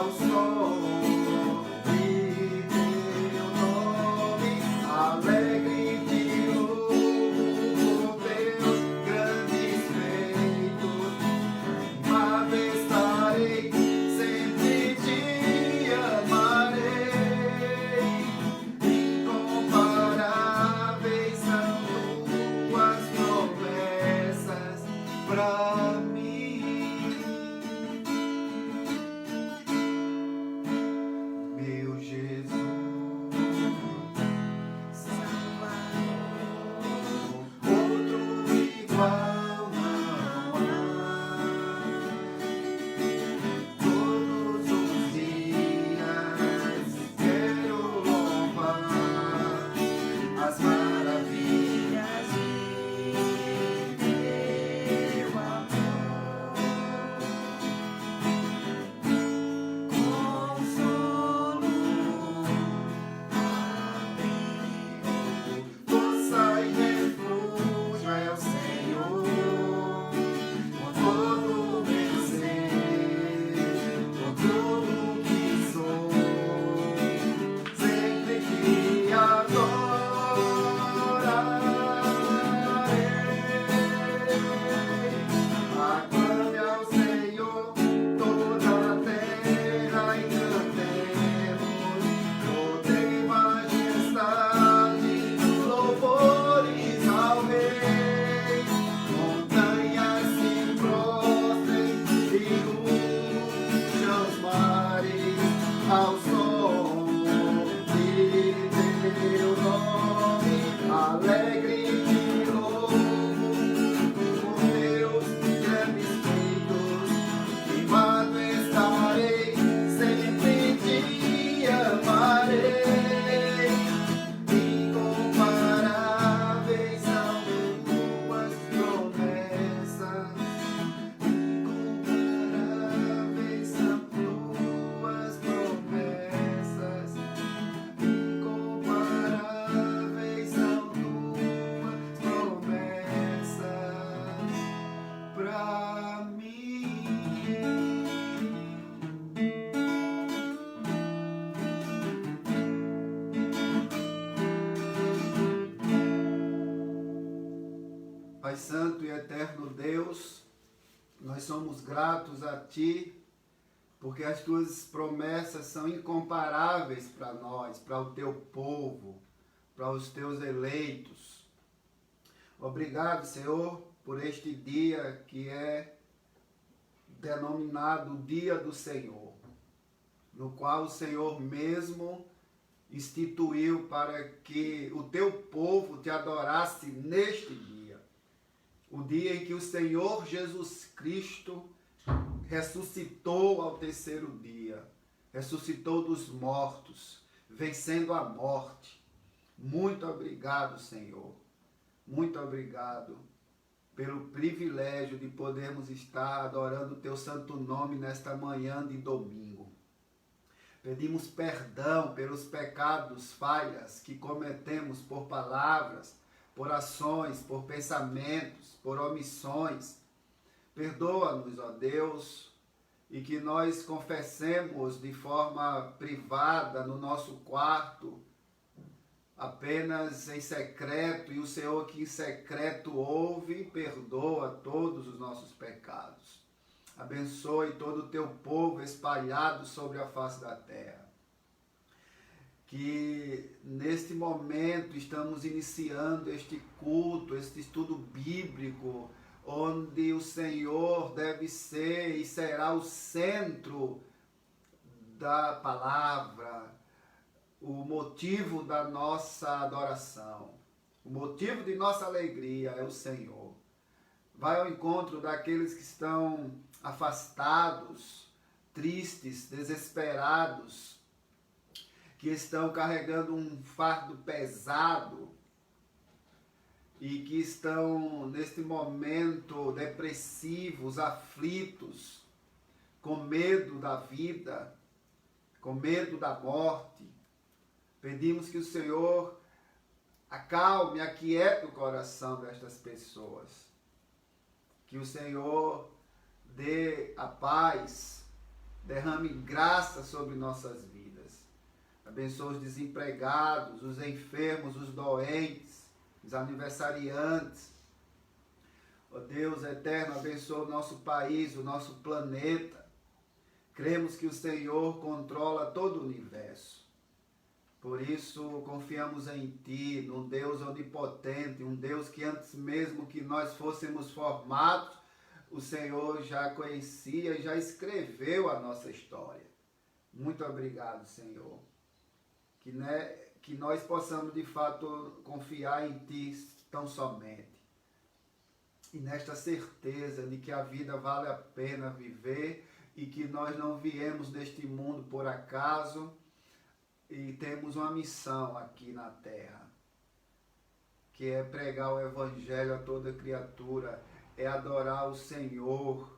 ao som de teu nome, alegre te louvo por teus grandes feitos, mas estarei, sempre te amarei, incomparáveis são tuas promessas pra mim, meu Jesus, Salvador, outro igual não há. Todos os dias quero louvar as maravilhas de teu amor, consolo, abrigo, força e refúgio é o Senhor, com todo o meu ser, com tudo que sou, sempre te adorarei. Aclame ao Senhor toda a terra e cantemos toda em majestade, louvores ao Rei. Montanhas se prostrem e rujam os mares ao som de teu nome, alegre te louvo por teus grandes feitos, firmado estarei, sempre te amarei, incomparáveis são tuas promessas, incomparáveis são tuas promessas, incomparáveis são tuas promessas pra mim. Pai Santo e Eterno Deus, nós somos gratos a Ti, porque as Tuas promessas são incomparáveis para nós, para o Teu povo, para os Teus eleitos. Obrigado, Senhor, por este dia que é denominado Dia do Senhor, no qual o Senhor mesmo instituiu para que o Teu povo Te adorasse neste dia. O dia em que o Senhor Jesus Cristo ressuscitou ao terceiro dia, ressuscitou dos mortos, vencendo a morte. Muito obrigado, Senhor. Muito obrigado pelo privilégio de podermos estar adorando o Teu santo nome nesta manhã de domingo. Pedimos perdão pelos pecados, falhas que cometemos por palavras, por ações, por pensamentos, por omissões. Perdoa-nos, ó Deus, e que nós confessemos de forma privada no nosso quarto, apenas em secreto, e o Senhor que em secreto ouve e perdoa todos os nossos pecados. Abençoe todo o Teu povo espalhado sobre a face da terra. Que neste momento estamos iniciando este culto, este estudo bíblico, onde o Senhor deve ser e será o centro da palavra, o motivo da nossa adoração, o motivo de nossa alegria é o Senhor. Vai ao encontro daqueles que estão afastados, tristes, desesperados, que estão carregando um fardo pesado e que estão neste momento depressivos, aflitos, com medo da vida, com medo da morte. Pedimos que o Senhor acalme, aquiete o coração destas pessoas. Que o Senhor dê a paz, derrame graça sobre nossas vidas. Abençoa os desempregados, os enfermos, os doentes, os aniversariantes. Ó Deus eterno, abençoa o nosso país, o nosso planeta. Cremos que o Senhor controla todo o universo. Por isso, confiamos em Ti, num Deus onipotente, um Deus que antes mesmo que nós fôssemos formados, o Senhor já conhecia e já escreveu a nossa história. Muito obrigado, Senhor. Que nós possamos, de fato, confiar em Ti tão somente. E nesta certeza de que a vida vale a pena viver e que nós não viemos deste mundo por acaso e temos uma missão aqui na terra, que é pregar o Evangelho a toda criatura, é adorar o Senhor,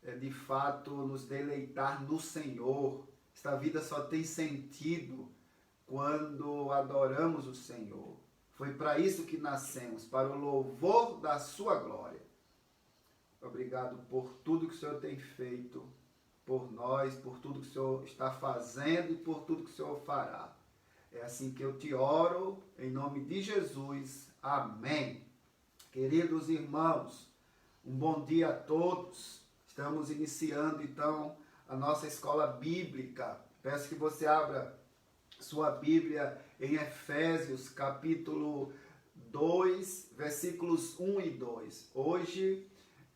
é de fato nos deleitar no Senhor. Esta vida só tem sentido quando adoramos o Senhor. Foi para isso que nascemos, para o louvor da sua glória. Obrigado por tudo que o Senhor tem feito por nós, por tudo que o Senhor está fazendo e por tudo que o Senhor fará. É assim que eu te oro, em nome de Jesus. Amém. Queridos irmãos, um bom dia a todos. Estamos iniciando então a nossa escola bíblica. Peço que você abra sua Bíblia em Efésios, capítulo 2, versículos 1 e 2. Hoje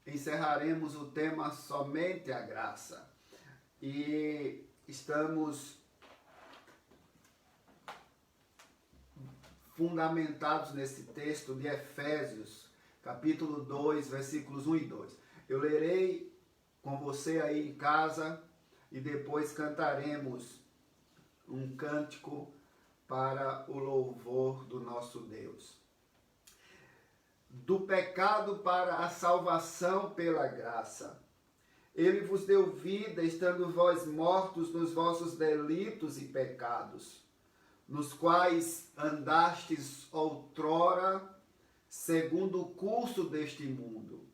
encerraremos o tema Somente a Graça. E estamos fundamentados nesse texto de Efésios, capítulo 2, versículos 1 e 2. Eu lerei com você aí em casa e depois cantaremos um cântico para o louvor do nosso Deus. Do pecado para a salvação pela graça. Ele vos deu vida, estando vós mortos nos vossos delitos e pecados, nos quais andastes outrora, segundo o curso deste mundo,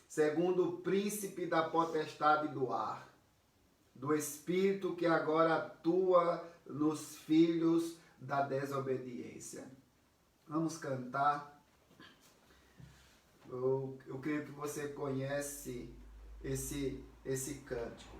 segundo o príncipe da potestade do ar, do espírito que agora atua nos filhos da desobediência. Vamos cantar. Eu creio que você conhece esse cântico.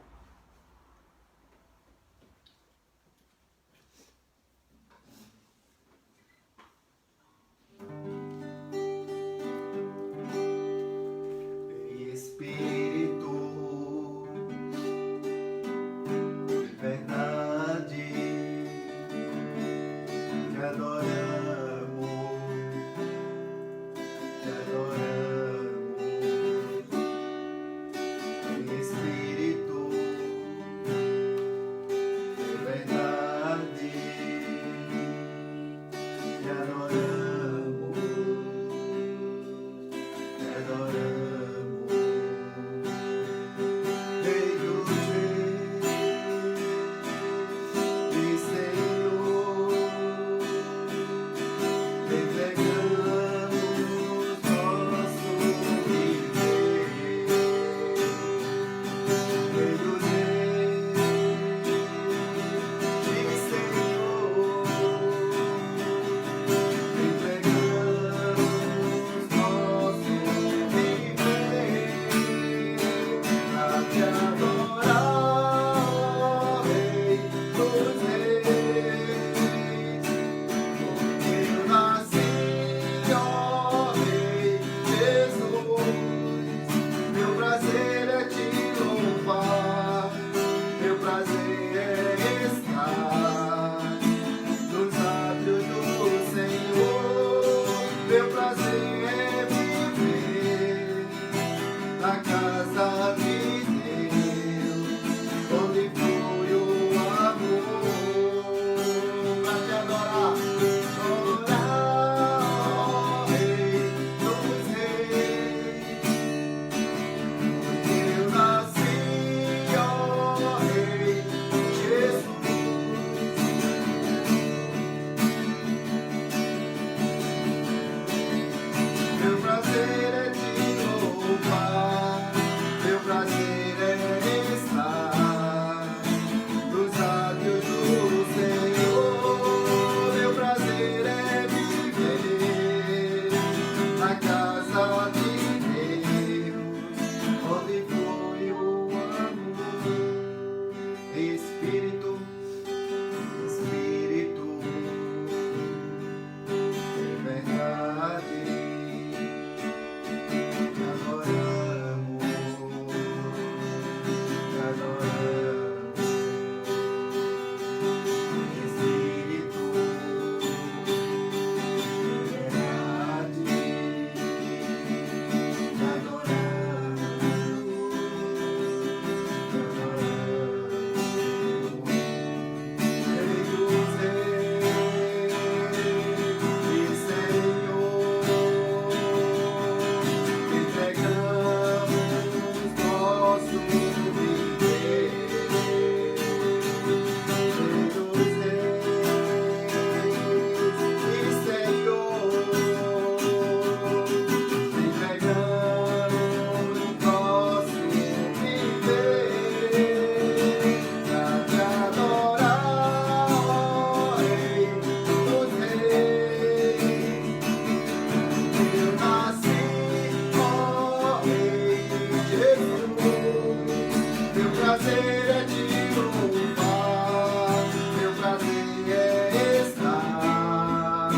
prazer é te louvar, meu prazer é estar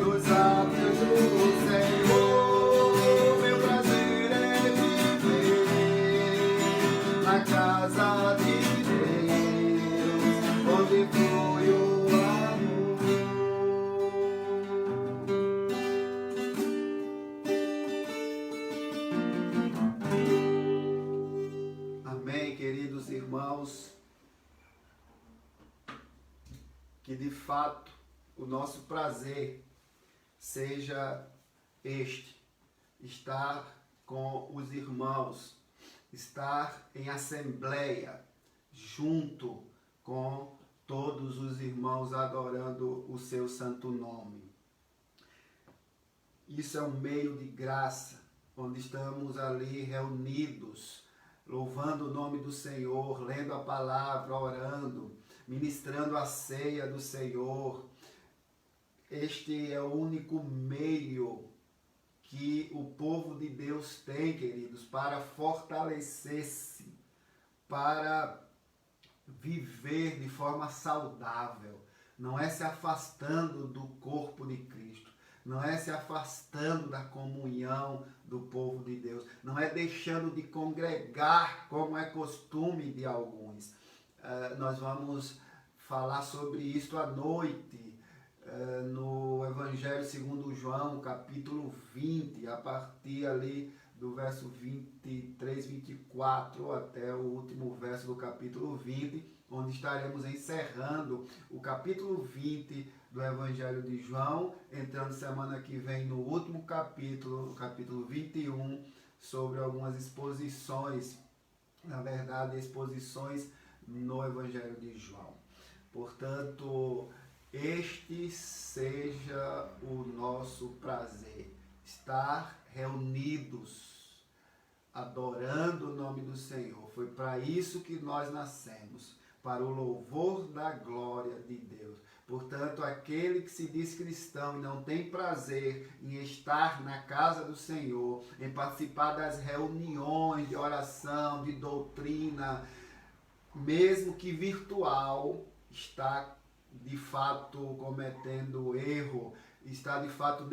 nos átrios do Senhor, meu prazer é viver na casa de Deus, onde flui o queridos irmãos, que de fato o nosso prazer seja este, estar com os irmãos, estar em assembleia, junto com todos os irmãos adorando o seu santo nome. Isso é um meio de graça, onde estamos ali reunidos, louvando o nome do Senhor, lendo a palavra, orando, ministrando a ceia do Senhor. Este é o único meio que o povo de Deus tem, queridos, para fortalecer-se, para viver de forma saudável. Não é se afastando do corpo de Cristo, não é se afastando da comunhão do povo de Deus, não é deixando de congregar como é costume de alguns. Nós vamos falar sobre isso à noite, no Evangelho segundo João, capítulo 20, a partir ali do verso 23, 24, até o último verso do capítulo 20, onde estaremos encerrando o capítulo 20 do Evangelho de João, entrando semana que vem no último capítulo, o capítulo 21, sobre algumas exposições, na verdade, exposições no Evangelho de João. Portanto, este seja o nosso prazer, estar reunidos, adorando o nome do Senhor. Foi para isso que nós nascemos, para o louvor da glória de Deus. Portanto, aquele que se diz cristão e não tem prazer em estar na casa do Senhor, em participar das reuniões de oração, de doutrina, mesmo que virtual, está de fato cometendo erro, está de fato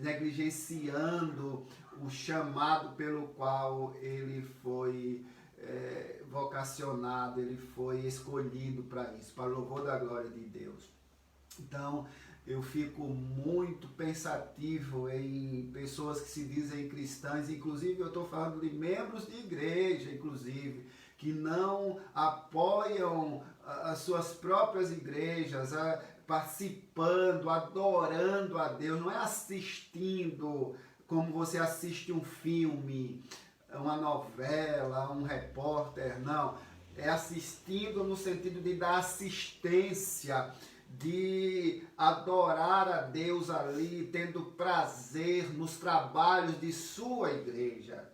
negligenciando o chamado pelo qual ele foi vocacionado, ele foi escolhido para isso, para o louvor da glória de Deus. Então, eu fico muito pensativo em pessoas que se dizem cristãs, inclusive eu estou falando de membros de igreja, inclusive, que não apoiam as suas próprias igrejas, participando, adorando a Deus, não é assistindo como você assiste um filme, uma novela, um repórter, não. É assistindo no sentido de dar assistência, de adorar a Deus ali, tendo prazer nos trabalhos de sua igreja.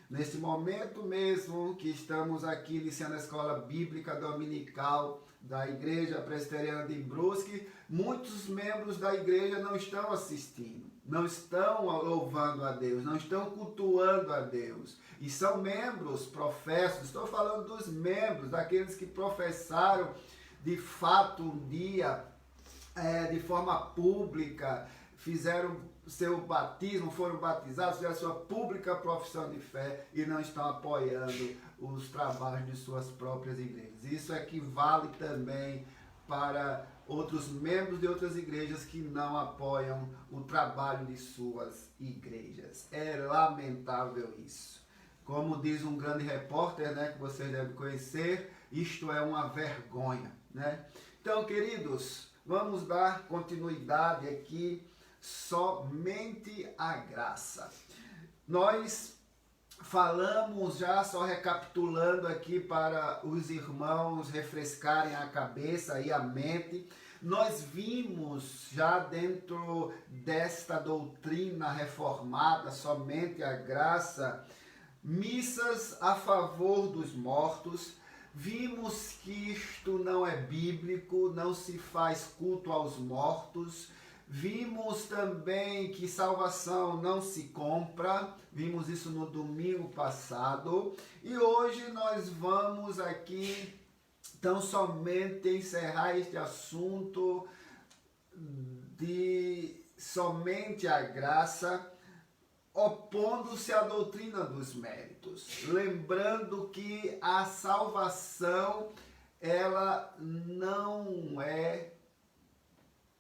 Nesse momento mesmo que estamos aqui iniciando a escola bíblica dominical da Igreja Presbiteriana de Brusque, muitos membros da igreja não estão assistindo, não estão louvando a Deus, não estão cultuando a Deus. E são membros professos, estou falando dos membros, daqueles que professaram de fato um dia, de forma pública, fizeram seu batismo, foram batizados, fizeram sua pública profissão de fé e não estão apoiando os trabalhos de suas próprias igrejas. Isso equivale também para outros membros de outras igrejas que não apoiam o trabalho de suas igrejas. É lamentável isso. Como diz um grande repórter, né, que vocês devem conhecer, isto é uma vergonha, né? Então, queridos, vamos dar continuidade aqui, somente a graça. Nós falamos já, só recapitulando aqui para os irmãos refrescarem a cabeça e a mente, nós vimos já dentro desta doutrina reformada, somente a graça, missas a favor dos mortos. Vimos que isto não é bíblico, não se faz culto aos mortos. Vimos também que salvação não se compra, vimos isso no domingo passado, e hoje nós vamos aqui tão somente encerrar este assunto de somente a graça, opondo-se à doutrina dos méritos, lembrando que a salvação ela não é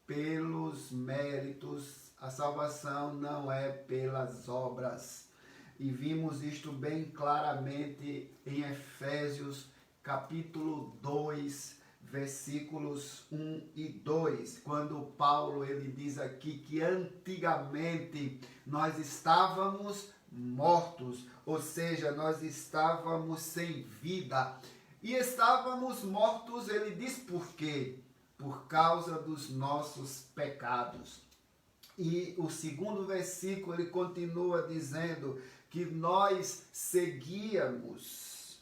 pelos méritos, a salvação não é pelas obras. E vimos isto bem claramente em Efésios capítulo 2, versículos 1 e 2, quando Paulo ele diz aqui que antigamente nós estávamos mortos, ou seja, nós estávamos sem vida. E estávamos mortos, ele diz por quê? Por causa dos nossos pecados. E o segundo versículo ele continua dizendo que nós seguíamos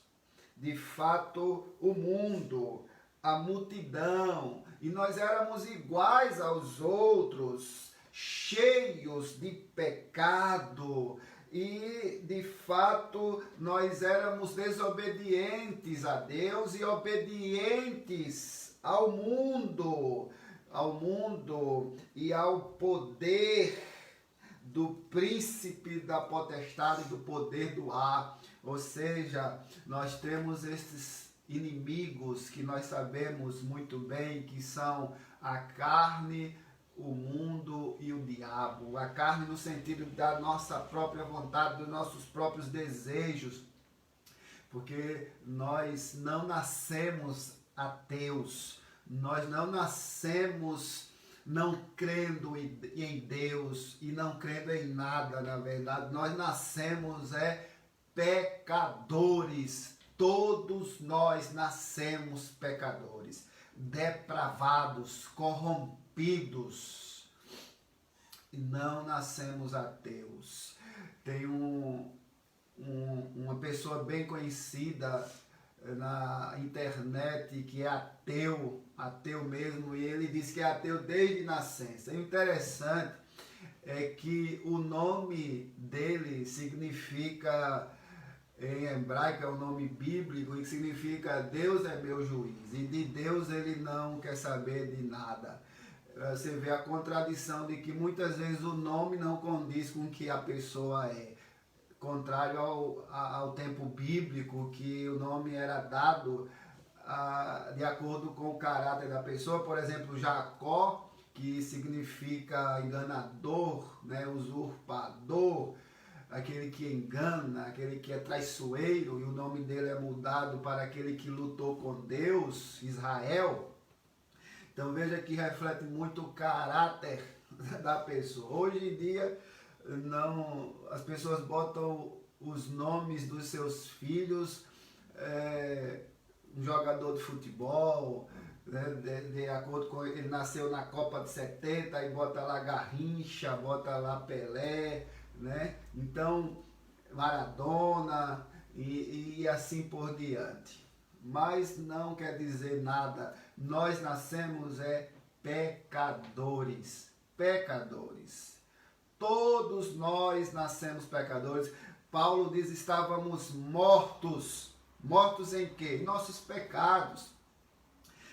de fato o mundo, a multidão, e nós éramos iguais aos outros, cheios de pecado, e de fato nós éramos desobedientes a Deus e obedientes ao mundo e ao poder do príncipe da potestade do poder do ar. Ou seja, nós temos esses inimigos que nós sabemos muito bem que são a carne, o mundo e o diabo. A carne no sentido da nossa própria vontade, dos nossos próprios desejos, porque nós não nascemos ateus, nós não nascemos não crendo em Deus e não crendo em nada, na verdade, nós nascemos pecadores, todos nós nascemos pecadores, depravados, corrompidos, e não nascemos ateus. Tem uma pessoa bem conhecida na internet que é ateu mesmo, e ele diz que é ateu desde nascença. E o interessante é que o nome dele significa, em hebraico é o nome bíblico, e significa Deus é meu juiz, e de Deus ele não quer saber de nada. Você vê a contradição de que muitas vezes o nome não condiz com o que a pessoa é. Contrário ao tempo bíblico, que o nome era dado de acordo com o caráter da pessoa. Por exemplo, Jacó, que significa enganador, né, usurpador, aquele que engana, aquele que é traiçoeiro, e o nome dele é mudado para aquele que lutou com Deus, Israel. Então veja que reflete muito o caráter da pessoa. Hoje em dia, não, as pessoas botam os nomes dos seus filhos, um jogador de futebol, né, de acordo com ele nasceu na Copa de 70, e bota lá Garrincha, bota lá Pelé, né? Então Maradona e assim por diante. Mas não quer dizer nada. Nós nascemos pecadores. Todos nós nascemos pecadores. Paulo diz: estávamos mortos. Mortos em quê? Em nossos pecados.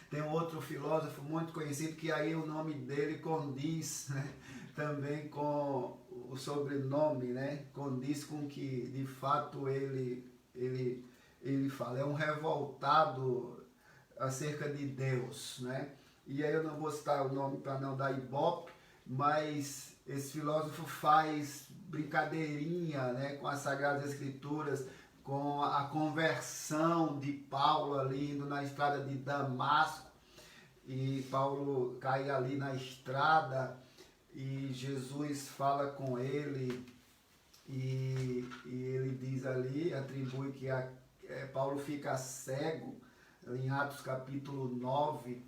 Tem um outro filósofo muito conhecido que aí o nome dele condiz, né, também com o sobrenome, né, condiz com que de fato ele fala. É um revoltado acerca de Deus, né? E aí eu não vou citar o nome para não dar ibope, mas esse filósofo faz brincadeirinha, né, com as Sagradas Escrituras, com a conversão de Paulo ali indo na estrada de Damasco, e Paulo cai ali na estrada e Jesus fala com ele, e ele diz ali, atribui que Paulo fica cego, em Atos capítulo 9,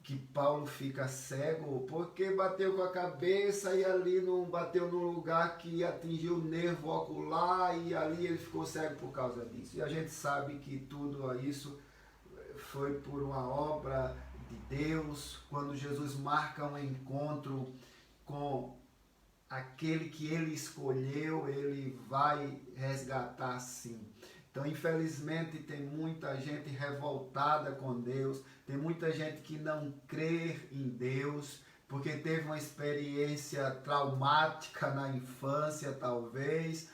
que Paulo fica cego porque bateu com a cabeça e ali não bateu no lugar que atingiu o nervo ocular, e ali ele ficou cego por causa disso. E a gente sabe que tudo isso foi por uma obra de Deus, quando Jesus marca um encontro com aquele que ele escolheu, ele vai resgatar sim. Então, infelizmente, tem muita gente revoltada com Deus, tem muita gente que não crê em Deus, porque teve uma experiência traumática na infância, talvez,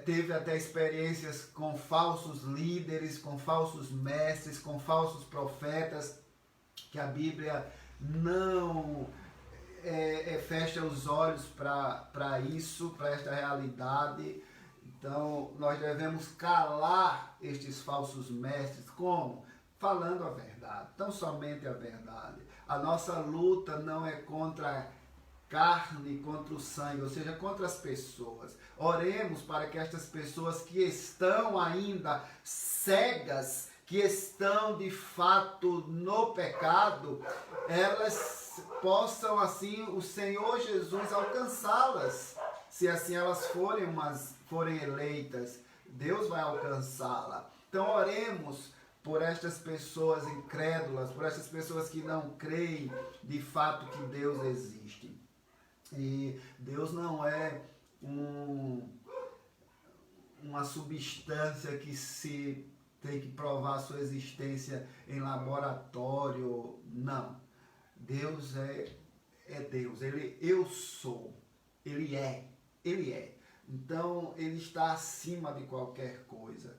teve até experiências com falsos líderes, com falsos mestres, com falsos profetas, que a Bíblia não fecha os olhos para isso, para esta realidade. Então, nós devemos calar estes falsos mestres. Como? Falando a verdade, tão somente a verdade. A nossa luta não é contra a carne, contra o sangue, ou seja, contra as pessoas. Oremos para que estas pessoas que estão ainda cegas, que estão de fato no pecado, elas possam assim, o Senhor Jesus alcançá-las. Se assim elas forem eleitas, Deus vai alcançá-la. Então oremos por estas pessoas incrédulas, por estas pessoas que não creem de fato que Deus existe. E Deus não é uma substância que se tem que provar sua existência em laboratório, não. Deus é Deus, eu sou, Ele é. Então, Ele está acima de qualquer coisa.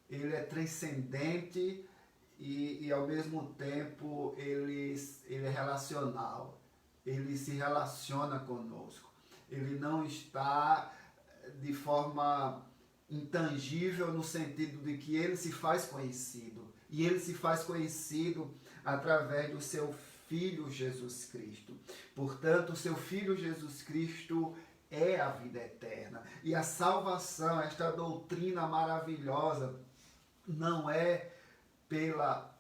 Ele é transcendente e ao mesmo tempo, ele é relacional. Ele se relaciona conosco. Ele não está de forma intangível no sentido de que Ele se faz conhecido. E Ele se faz conhecido através do Seu Filho Jesus Cristo. Portanto, o Seu Filho Jesus Cristo é a vida eterna. E a salvação, esta doutrina maravilhosa, não é pela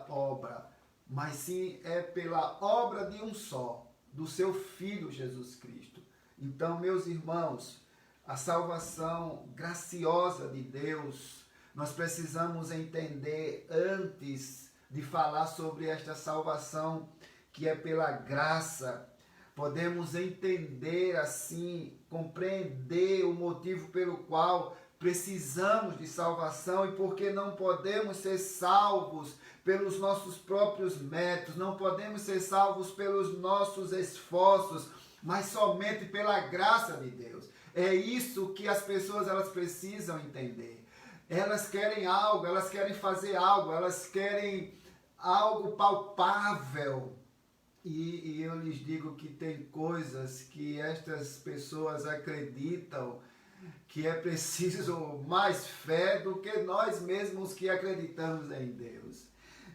obra, mas sim é pela obra de um só, do Seu Filho Jesus Cristo. Então, meus irmãos, a salvação graciosa de Deus, nós precisamos entender antes de falar sobre esta salvação que é pela graça. Podemos entender assim, compreender o motivo pelo qual precisamos de salvação e porque não podemos ser salvos pelos nossos próprios métodos, não podemos ser salvos pelos nossos esforços, mas somente pela graça de Deus. É isso que as pessoas elas precisam entender. Elas querem algo, elas querem fazer algo, elas querem algo palpável. E eu lhes digo que tem coisas que estas pessoas acreditam que é preciso mais fé do que nós mesmos que acreditamos em Deus.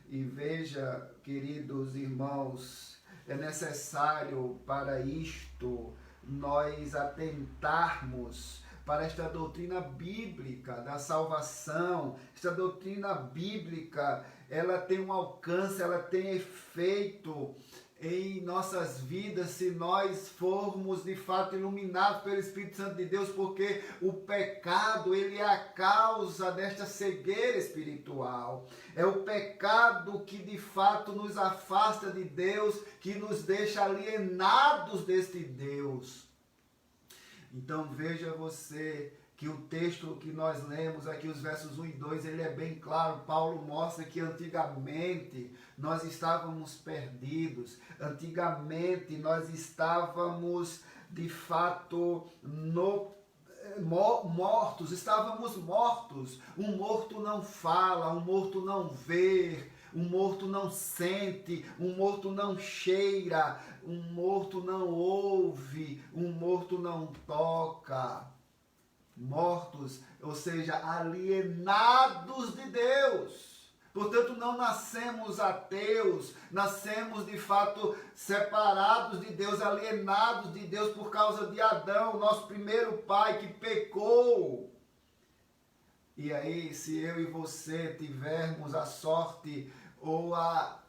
E veja, queridos irmãos, é necessário para isto nós atentarmos para esta doutrina bíblica da salvação. Esta doutrina bíblica, ela tem um alcance, ela tem efeito em nossas vidas se nós formos de fato iluminados pelo Espírito Santo de Deus, porque o pecado, ele é a causa desta cegueira espiritual. É o pecado que de fato nos afasta de Deus, que nos deixa alienados deste Deus. Então veja você que o texto que nós lemos aqui, os versos 1 e 2, ele é bem claro. Paulo mostra que antigamente nós estávamos perdidos, antigamente nós estávamos de fato mortos, estávamos mortos. Um morto não fala, um morto não vê, um morto não sente, um morto não cheira, um morto não ouve, um morto não toca. Mortos, ou seja, alienados de Deus. Portanto, não nascemos ateus, nascemos de fato separados de Deus, alienados de Deus por causa de Adão, nosso primeiro pai que pecou. E aí, se eu e você tivermos a sorte, ou a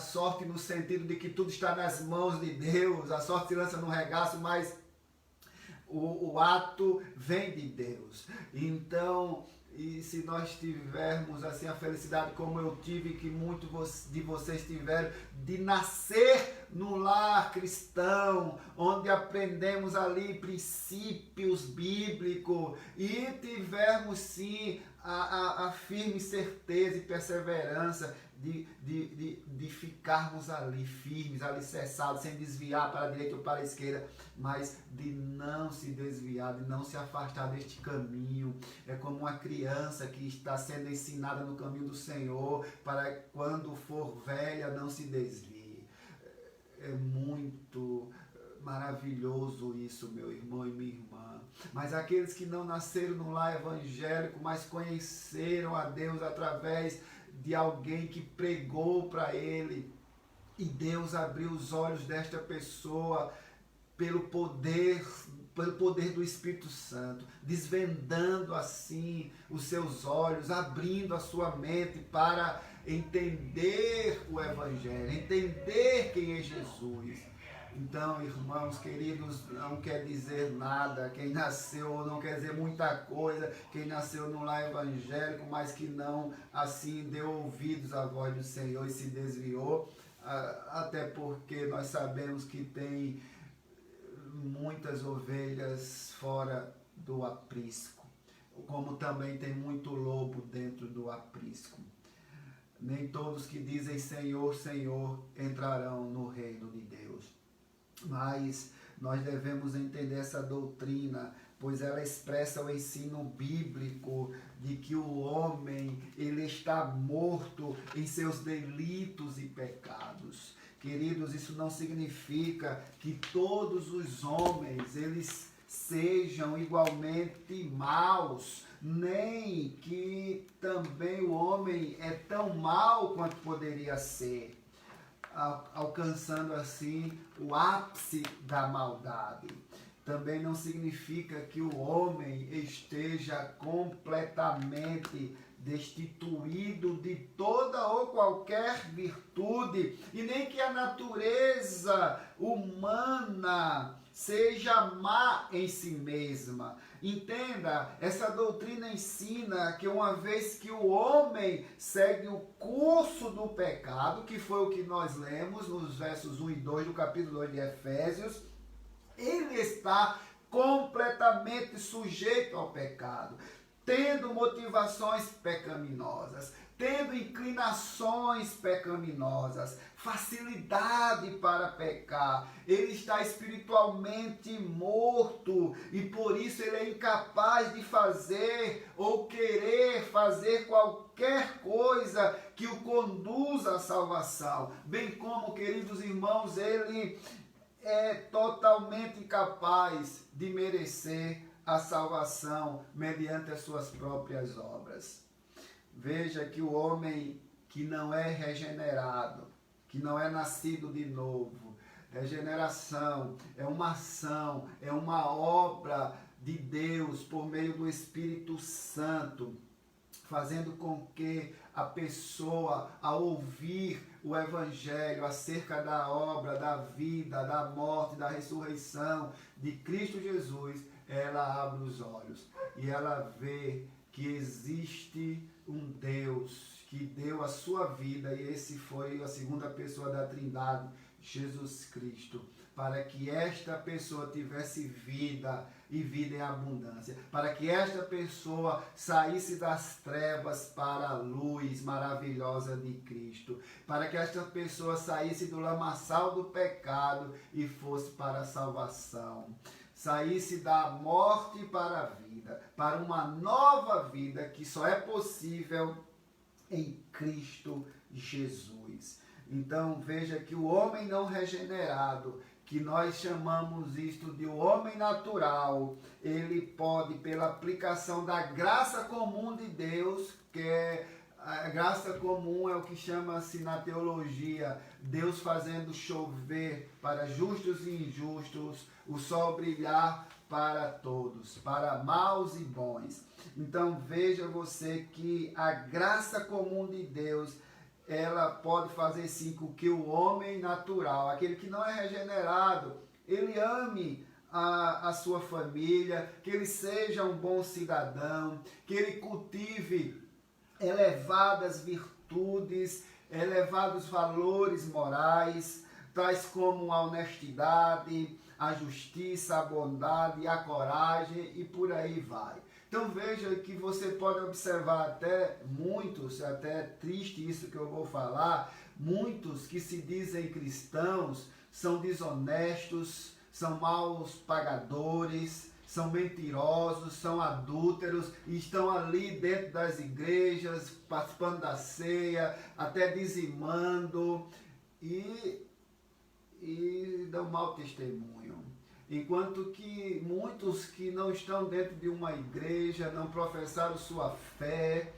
sorte no sentido de que tudo está nas mãos de Deus, a sorte se lança no regaço, mas o ato vem de Deus. Então, E se nós tivermos assim a felicidade como eu tive, que muitos de vocês tiveram, de nascer no lar cristão, onde aprendemos ali princípios bíblicos e tivermos sim a firme certeza e perseverança de ficarmos ali firmes, alicerçados, sem desviar para a direita ou para a esquerda, mas de não se desviar, de não se afastar deste caminho. É como uma criança que está sendo ensinada no caminho do Senhor, para quando for velha não se desvie. É muito maravilhoso isso, meu irmão e minha irmã. Mas aqueles que não nasceram no lar evangélico, mas conheceram a Deus através de alguém que pregou para ele, e Deus abriu os olhos desta pessoa pelo poder do Espírito Santo, desvendando assim os seus olhos, abrindo a sua mente para entender o Evangelho, entender quem é Jesus. Então, irmãos queridos, não quer dizer nada, quem nasceu, não quer dizer muita coisa, quem nasceu no lar evangélico, mas que não assim deu ouvidos à voz do Senhor e se desviou, até porque nós sabemos que tem muitas ovelhas fora do aprisco, como também tem muito lobo dentro do aprisco. Nem todos que dizem Senhor, Senhor entrarão no reino de Deus. Mas nós devemos entender essa doutrina, pois ela expressa o ensino bíblico de que o homem ele está morto em seus delitos e pecados. Queridos, isso não significa que todos os homens eles sejam igualmente maus, nem que também o homem é tão mau quanto poderia ser, alcançando assim o ápice da maldade. Também não significa que o homem esteja completamente destituído de toda ou qualquer virtude, e nem que a natureza humana seja má em si mesma. Entenda, essa doutrina ensina que uma vez que o homem segue o curso do pecado, que foi o que nós lemos nos versos 1 e 2 do capítulo 2 de Efésios, ele está completamente sujeito ao pecado, tendo motivações pecaminosas, tendo inclinações pecaminosas, facilidade para pecar. Ele está espiritualmente morto e por isso ele é incapaz de fazer ou querer fazer qualquer coisa que o conduza à salvação. Bem como, queridos irmãos, ele é totalmente incapaz de merecer a salvação mediante as suas próprias obras. Veja que o homem que não é regenerado, que não é nascido de novo, regeneração é uma ação, é uma obra de Deus por meio do Espírito Santo, fazendo com que a pessoa, ao ouvir o Evangelho acerca da obra, da vida, da morte, da ressurreição de Cristo Jesus, ela abre os olhos e ela vê que existe um Deus que deu a sua vida, e esse foi a segunda pessoa da Trindade, Jesus Cristo, para que esta pessoa tivesse vida e vida em abundância, para que esta pessoa saísse das trevas para a luz maravilhosa de Cristo, para que esta pessoa saísse do lamaçal do pecado e fosse para a salvação, saísse da morte para a vida, para uma nova vida que só é possível em Cristo Jesus. Então veja que o homem não regenerado, que nós chamamos isto de o homem natural, ele pode, pela aplicação da graça comum de Deus, que é a graça comum, é o que chama-se na teologia, Deus fazendo chover para justos e injustos, o sol brilhar para todos, para maus e bons. Então veja você que a graça comum de Deus, ela pode fazer sim com que o homem natural, aquele que não é regenerado, ele ame a sua família, que ele seja um bom cidadão, que ele cultive elevadas virtudes, elevados valores morais, tais como a honestidade, a justiça, a bondade, a coragem e por aí vai. Então veja que você pode observar até muitos, até triste isso que eu vou falar, muitos que se dizem cristãos são desonestos, são maus pagadores, são mentirosos, são adúlteros e estão ali dentro das igrejas, participando da ceia, até dizimando e dão mau testemunho. Enquanto que muitos que não estão dentro de uma igreja, não professaram sua fé,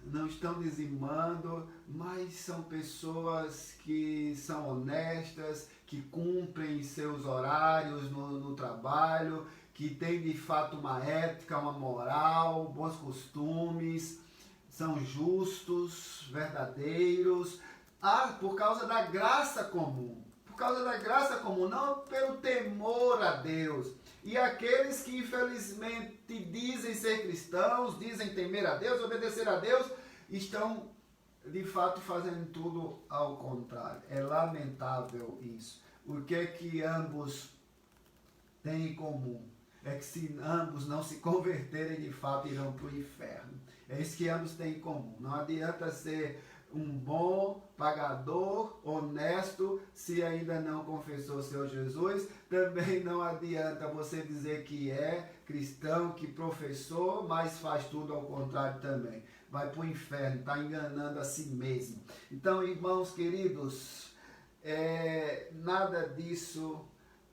não estão dizimando, mas são pessoas que são honestas, que cumprem seus horários no trabalho, que têm de fato uma ética, uma moral, bons costumes, são justos, verdadeiros, por causa da graça comum. Por causa da graça comum, não pelo temor a Deus. E aqueles que infelizmente dizem ser cristãos, dizem temer a Deus, obedecer a Deus, estão de fato fazendo tudo ao contrário. É lamentável isso. O que é que ambos têm em comum? É que se ambos não se converterem de fato, irão para o inferno. É isso que ambos têm em comum. Não adianta ser um bom pagador, honesto, se ainda não confessou o Senhor Jesus. Também não adianta você dizer que é cristão, que professou, mas faz tudo ao contrário também. Vai para o inferno, está enganando a si mesmo. Então, irmãos queridos, nada disso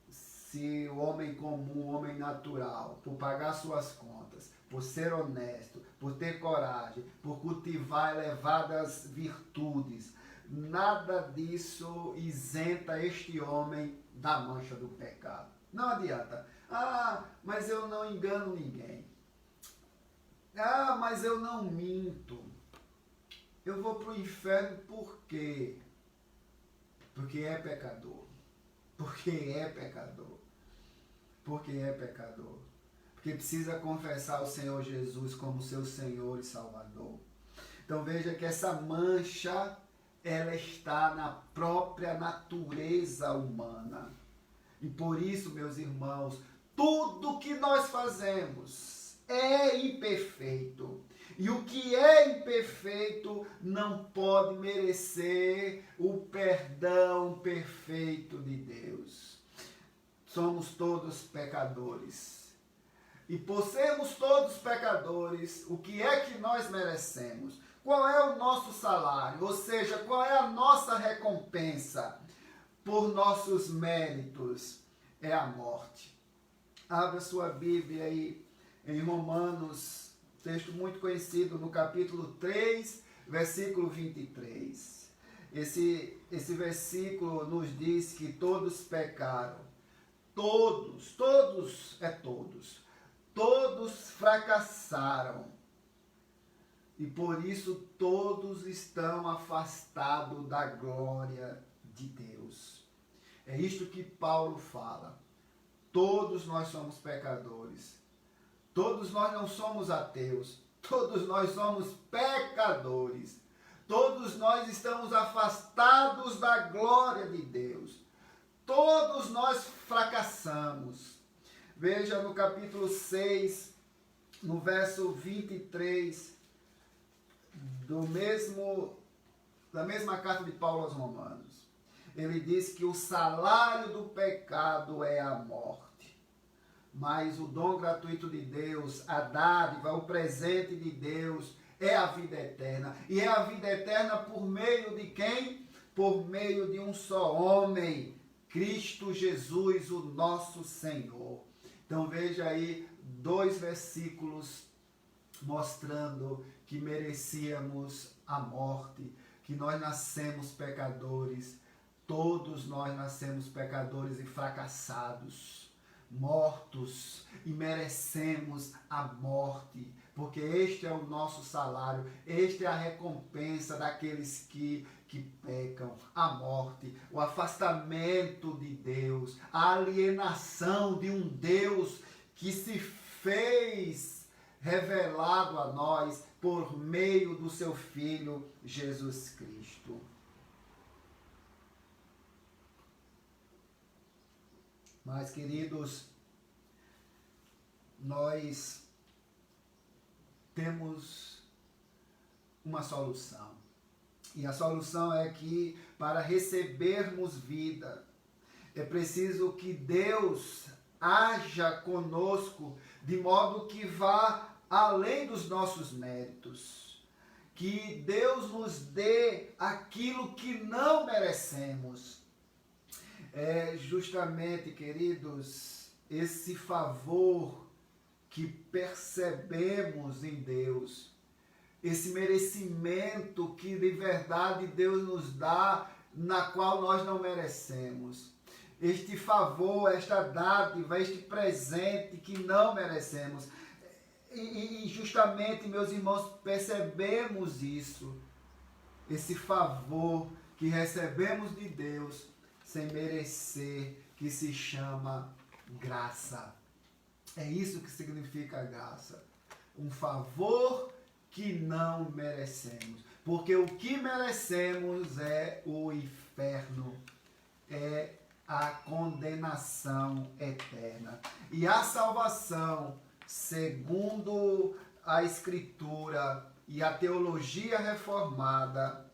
se o homem comum, o homem natural, por pagar suas contas, por ser honesto, por ter coragem, por cultivar elevadas virtudes, nada disso isenta este homem da mancha do pecado. Não adianta. Mas eu não engano ninguém. Mas eu não minto. Eu vou para o inferno por quê? Porque é pecador. Porque é pecador. Porque é pecador. Porque precisa confessar o Senhor Jesus como seu Senhor e Salvador. Então veja que essa mancha, ela está na própria natureza humana. E por isso, meus irmãos, tudo que nós fazemos é imperfeito. E o que é imperfeito não pode merecer o perdão perfeito de Deus. Somos todos pecadores. E por sermos todos pecadores, o que é que nós merecemos? Qual é o nosso salário? Ou seja, qual é a nossa recompensa por nossos méritos? É a morte. Abra sua Bíblia aí em Romanos, texto muito conhecido, no capítulo 3, versículo 23. Esse versículo nos diz que todos pecaram. Todos fracassaram. E por isso todos estão afastados da glória de Deus. É isto que Paulo fala. Todos nós somos pecadores. Todos nós não somos ateus. Todos nós somos pecadores. Todos nós estamos afastados da glória de Deus. Todos nós fracassamos. Veja no capítulo 6, no verso 23, da mesma carta de Paulo aos Romanos. Ele diz que o salário do pecado é a morte. Mas o dom gratuito de Deus, a dádiva, o presente de Deus é a vida eterna. E é a vida eterna por meio de quem? Por meio de um só homem, Cristo Jesus, o nosso Senhor. Então veja aí 2 versículos mostrando que merecíamos a morte, que nós nascemos pecadores, todos nós nascemos pecadores e fracassados, mortos, e merecemos a morte, porque este é o nosso salário, este é a recompensa daqueles que pecam, a morte, o afastamento de Deus, a alienação de um Deus que se fez revelado a nós por meio do seu Filho Jesus Cristo. Mas, queridos, nós temos uma solução. E a solução é que, para recebermos vida, é preciso que Deus haja conosco de modo que vá além dos nossos méritos. Que Deus nos dê aquilo que não merecemos. É justamente, queridos, esse favor que percebemos em Deus, esse merecimento que de verdade Deus nos dá, na qual nós não merecemos. Este favor, esta dádiva, este presente que não merecemos. E justamente, meus irmãos, percebemos isso, esse favor que recebemos de Deus sem merecer, que se chama graça. É isso que significa graça. Um favor que não merecemos. Porque o que merecemos é o inferno, é a condenação eterna. E a salvação, segundo a Escritura e a teologia reformada,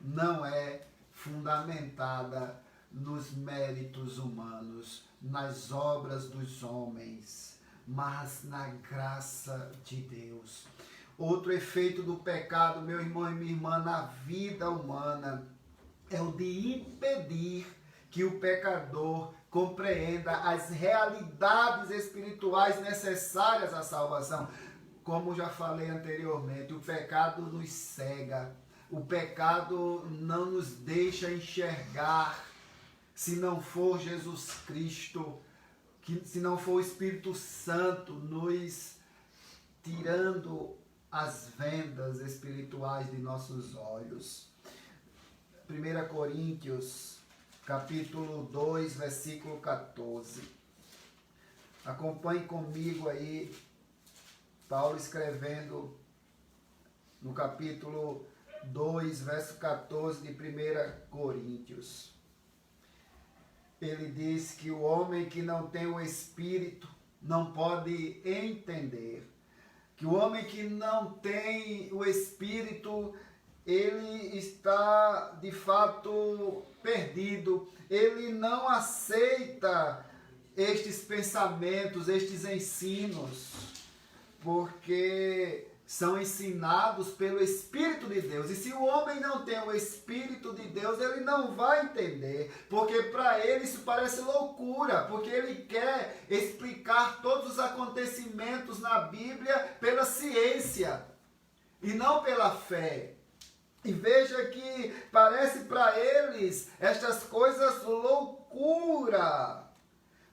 não é fundamentada nos méritos humanos, nas obras dos homens, mas na graça de Deus. Outro efeito do pecado, meu irmão e minha irmã, na vida humana, é o de impedir que o pecador compreenda as realidades espirituais necessárias à salvação. Como já falei anteriormente, o pecado nos cega, o pecado não nos deixa enxergar. Se não for Jesus Cristo, se não for o Espírito Santo nos tirando as vendas espirituais de nossos olhos. 1 Coríntios, capítulo 2, versículo 14. Acompanhe comigo aí, Paulo escrevendo no capítulo 2, verso 14 de 1 Coríntios. Ele diz que o homem que não tem o Espírito não pode entender. Que o homem que não tem o Espírito, ele está de fato perdido. Ele não aceita estes pensamentos, estes ensinos, porque são ensinados pelo Espírito de Deus. E se o homem não tem o Espírito de Deus, ele não vai entender, porque para ele isso parece loucura, porque ele quer explicar todos os acontecimentos na Bíblia pela ciência e não pela fé. E veja que parece para eles estas coisas loucura.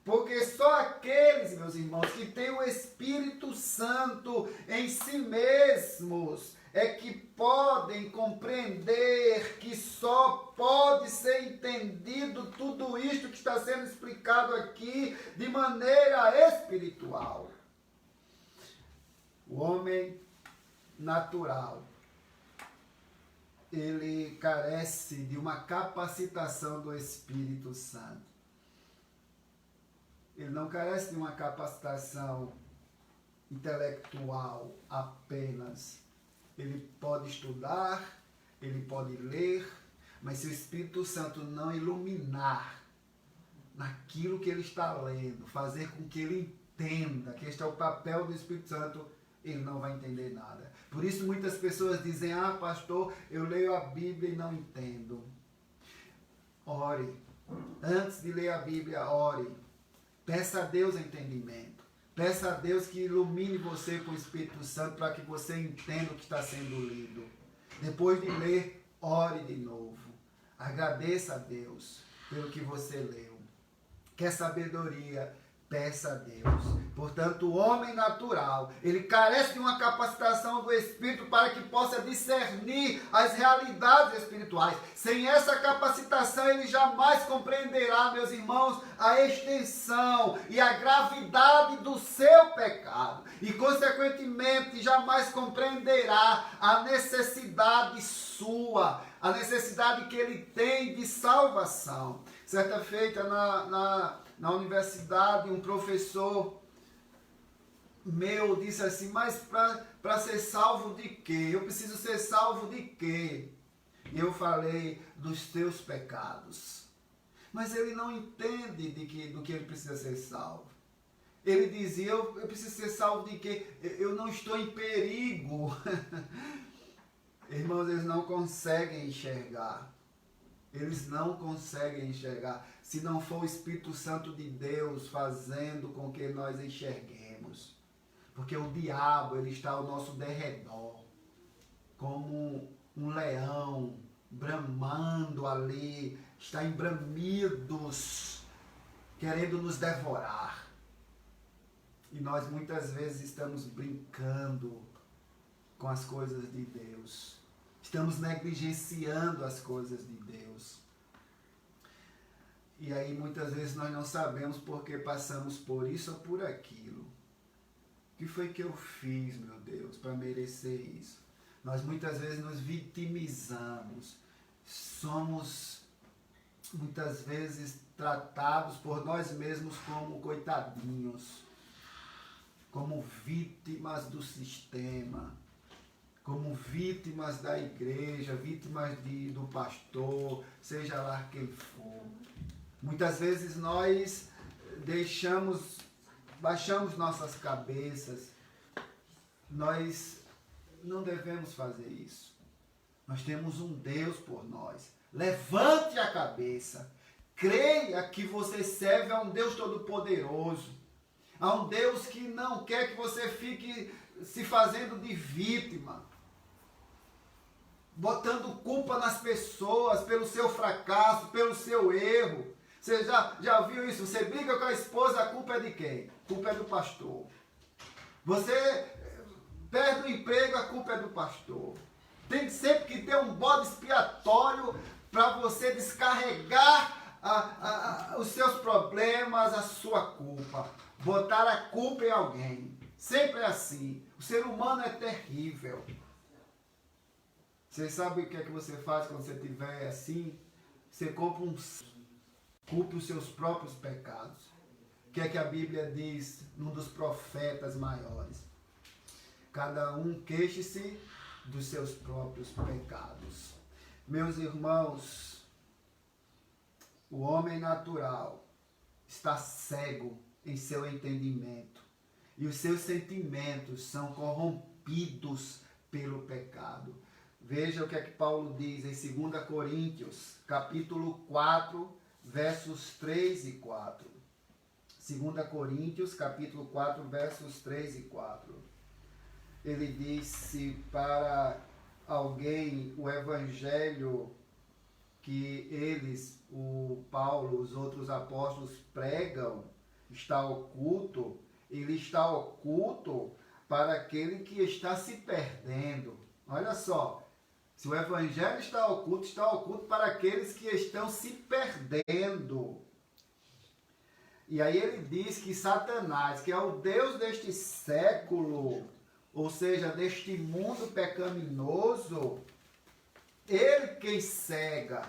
Porque só aqueles, meus irmãos, que têm o Espírito Santo em si mesmos é que podem compreender que só pode ser entendido tudo isto que está sendo explicado aqui de maneira espiritual. O homem natural, ele carece de uma capacitação do Espírito Santo. Ele não carece de uma capacitação intelectual apenas. Ele pode estudar, ele pode ler, mas se o Espírito Santo não iluminar naquilo que ele está lendo, fazer com que ele entenda que este é o papel do Espírito Santo, ele não vai entender nada. Por isso muitas pessoas dizem: ah, pastor, eu leio a Bíblia e não entendo. Ore. Antes de ler a Bíblia, ore. Peça a Deus entendimento. Peça a Deus que ilumine você com o Espírito Santo para que você entenda o que está sendo lido. Depois de ler, ore de novo. Agradeça a Deus pelo que você leu. Quer sabedoria? peça a Deus. Portanto, o homem natural, ele carece de uma capacitação do Espírito para que possa discernir as realidades espirituais. Sem essa capacitação, ele jamais compreenderá, meus irmãos, a extensão e a gravidade do seu pecado. E, consequentemente, jamais compreenderá a necessidade sua, a necessidade que ele tem de salvação. Certa feita na universidade, um professor meu disse assim, mas para ser salvo de quê? Eu preciso ser salvo de quê? E eu falei, dos teus pecados. Mas ele não entende do que ele precisa ser salvo. Ele dizia, eu preciso ser salvo de quê? Eu não estou em perigo. Irmãos, eles não conseguem enxergar. Eles não conseguem enxergar. Se não for o Espírito Santo de Deus fazendo com que nós enxerguemos. Porque o diabo, ele está ao nosso derredor, como um leão, bramando ali, está em bramidos, querendo nos devorar. E nós muitas vezes estamos brincando com as coisas de Deus. Estamos negligenciando as coisas de Deus. E aí muitas vezes nós não sabemos porque passamos por isso ou por aquilo. O que foi que eu fiz, meu Deus, para merecer isso? Nós muitas vezes nos vitimizamos. Somos muitas vezes tratados por nós mesmos como coitadinhos, como vítimas do sistema, como vítimas da igreja, vítimas do pastor, seja lá quem for. Muitas vezes nós baixamos nossas cabeças. Nós não devemos fazer isso. Nós temos um Deus por nós. Levante a cabeça. Creia que você serve a um Deus todo-poderoso. A um Deus que não quer que você fique se fazendo de vítima. Botando culpa nas pessoas pelo seu fracasso, pelo seu erro. Você já viu isso? Você briga com a esposa, a culpa é de quem? A culpa é do pastor. Você perde o emprego, a culpa é do pastor. Tem sempre que ter um bode expiatório para você descarregar os seus problemas, a sua culpa. Botar a culpa em alguém. Sempre é assim. O ser humano é terrível. Você sabe o que é que você faz quando você estiver assim? Você compra culpe os seus próprios pecados. O que é que a Bíblia diz num dos profetas maiores? Cada um queixe-se dos seus próprios pecados. Meus irmãos, o homem natural está cego em seu entendimento e os seus sentimentos são corrompidos pelo pecado. Veja o que é que Paulo diz em 2 Coríntios, capítulo 4, versos 3 e 4. 2 Coríntios, capítulo 4, versos 3 e 4. Ele diz: se para alguém o evangelho que eles, o Paulo, os outros apóstolos pregam, está oculto, ele está oculto para aquele que está se perdendo. Olha só. Se o evangelho está oculto para aqueles que estão se perdendo. E aí ele diz que Satanás, que é o Deus deste século, ou seja, deste mundo pecaminoso, ele quem cega,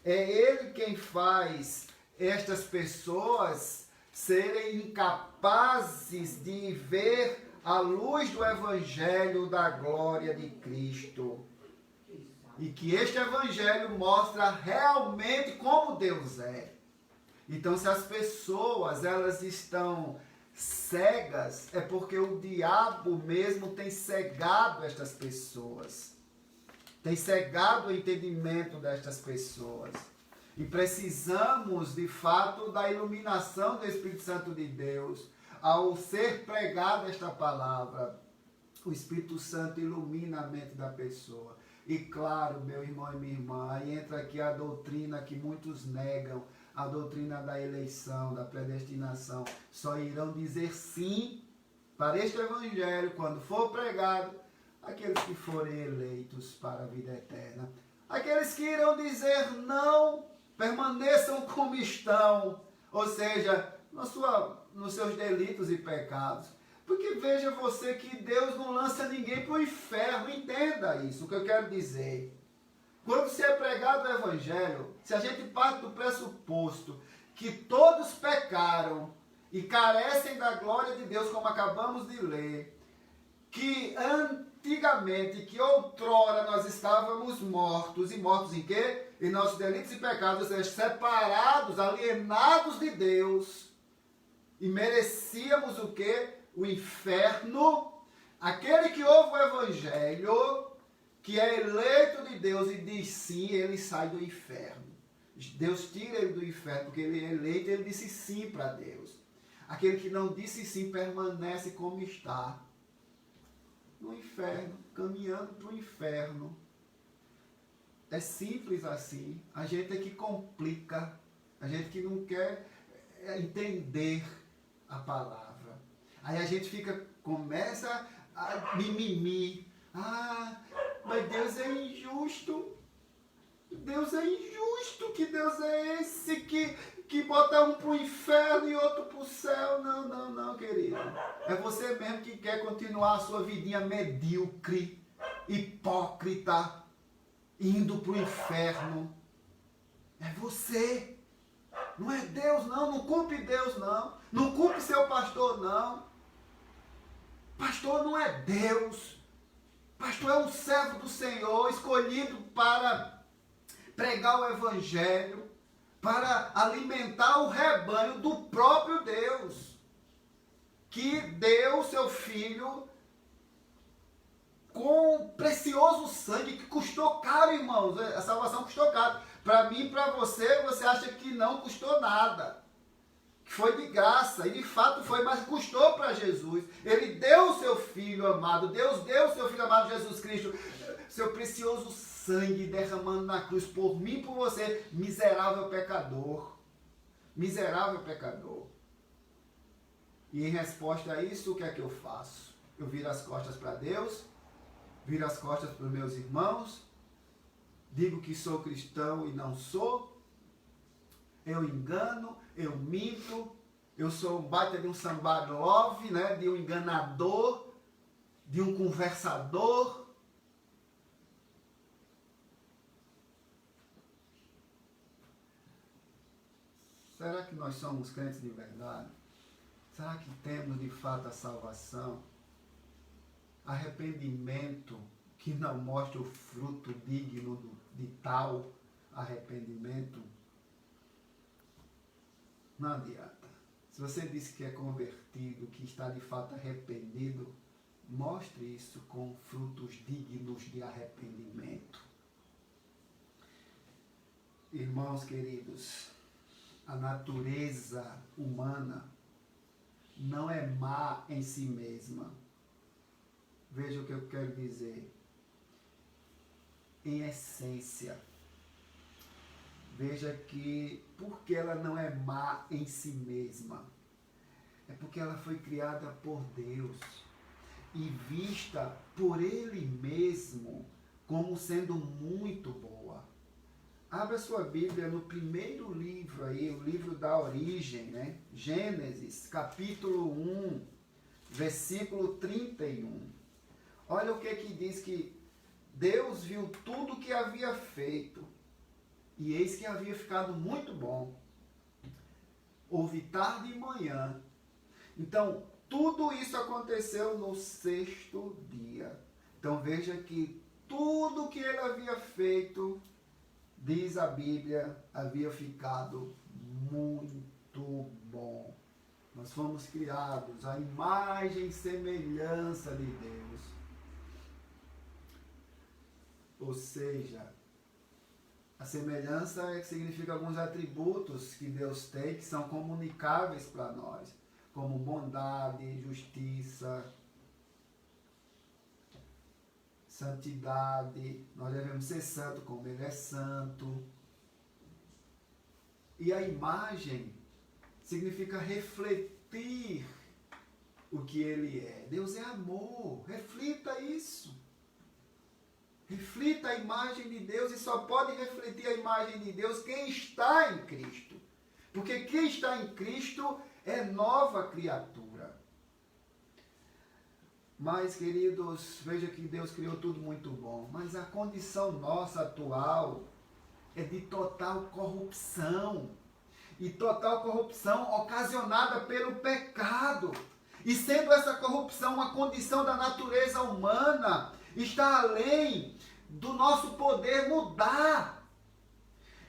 é ele quem faz estas pessoas serem incapazes de ver a luz do evangelho da glória de Cristo. E que este evangelho mostra realmente como Deus é. Então, se as pessoas elas estão cegas, é porque o diabo mesmo tem cegado estas pessoas. Tem cegado o entendimento destas pessoas. E precisamos, de fato, da iluminação do Espírito Santo de Deus. Ao ser pregada esta palavra, o Espírito Santo ilumina a mente da pessoa. E claro, meu irmão e minha irmã, aí entra aqui a doutrina que muitos negam, a doutrina da eleição, da predestinação, só irão dizer sim para este evangelho quando for pregado aqueles que forem eleitos para a vida eterna. Aqueles que irão dizer não, permaneçam como estão, ou seja, nos seus delitos e pecados. Porque veja você que Deus não lança ninguém para o inferno, entenda isso, o que eu quero dizer. Quando se é pregado o evangelho, se a gente parte do pressuposto que todos pecaram e carecem da glória de Deus, como acabamos de ler, que antigamente, que outrora nós estávamos mortos, e mortos em quê? Em nossos delitos e pecados, ou seja, separados, alienados de Deus, e merecíamos o quê? O inferno. Aquele que ouve o evangelho, que é eleito de Deus e diz sim, ele sai do inferno. Deus tira ele do inferno, porque ele é eleito, ele disse sim para Deus. Aquele que não disse sim, permanece como está. No inferno, caminhando para o inferno. É simples assim. A gente é que complica. A gente que não quer entender a palavra. Aí a gente começa a mimimi. Ah, mas Deus é injusto. Deus é injusto. Que Deus é esse que bota um para o inferno e outro para o céu? Não, querido. É você mesmo que quer continuar a sua vidinha medíocre, hipócrita, indo para o inferno. É você. Não é Deus, não. Não culpe Deus, não. Não culpe seu pastor, não. Pastor não é Deus. Pastor é um servo do Senhor, escolhido para pregar o evangelho, para alimentar o rebanho do próprio Deus, que deu seu Filho com precioso sangue, que custou caro, irmãos. A salvação custou caro. Para mim e para você, você acha que não custou nada, que foi de graça, e de fato foi, mas custou para Jesus. Ele deu o seu Filho amado, Deus deu o seu Filho amado Jesus Cristo, seu precioso sangue derramando na cruz por mim e por você, miserável pecador. Miserável pecador. E em resposta a isso, o que é que eu faço? Eu viro as costas para Deus, viro as costas para os meus irmãos, digo que sou cristão e não sou, eu engano, eu minto, eu sou um baita de um somebody love, né? De um enganador, de um conversador. Será que nós somos crentes de verdade? Será que temos de fato a salvação? Arrependimento que não mostra o fruto digno de tal arrependimento? Não adianta. Se você disse que é convertido, que está de fato arrependido, mostre isso com frutos dignos de arrependimento. Irmãos queridos, a natureza humana não é má em si mesma. Veja o que eu quero dizer. Em essência. Veja que, porque ela não é má em si mesma, é porque ela foi criada por Deus e vista por Ele mesmo como sendo muito boa. Abra sua Bíblia no primeiro livro aí, o livro da origem, né? Gênesis, capítulo 1, versículo 31. Olha o que diz que Deus viu tudo o que havia feito, e eis que havia ficado muito bom. Houve tarde e manhã. Então, tudo isso aconteceu no sexto dia. Então, veja que tudo que ele havia feito, diz a Bíblia, havia ficado muito bom. Nós fomos criados à imagem e semelhança de Deus. Ou seja, a semelhança significa alguns atributos que Deus tem que são comunicáveis para nós, como bondade, justiça, santidade. Nós devemos ser santos como Ele é santo. E a imagem significa refletir o que ele é. Deus é amor. Reflita isso. Reflita a imagem de Deus, e só pode refletir a imagem de Deus quem está em Cristo. Porque quem está em Cristo é nova criatura. Mas, queridos, veja que Deus criou tudo muito bom. Mas a condição nossa atual é de total corrupção. E total corrupção ocasionada pelo pecado. E sendo essa corrupção uma condição da natureza humana, está além do nosso poder mudar.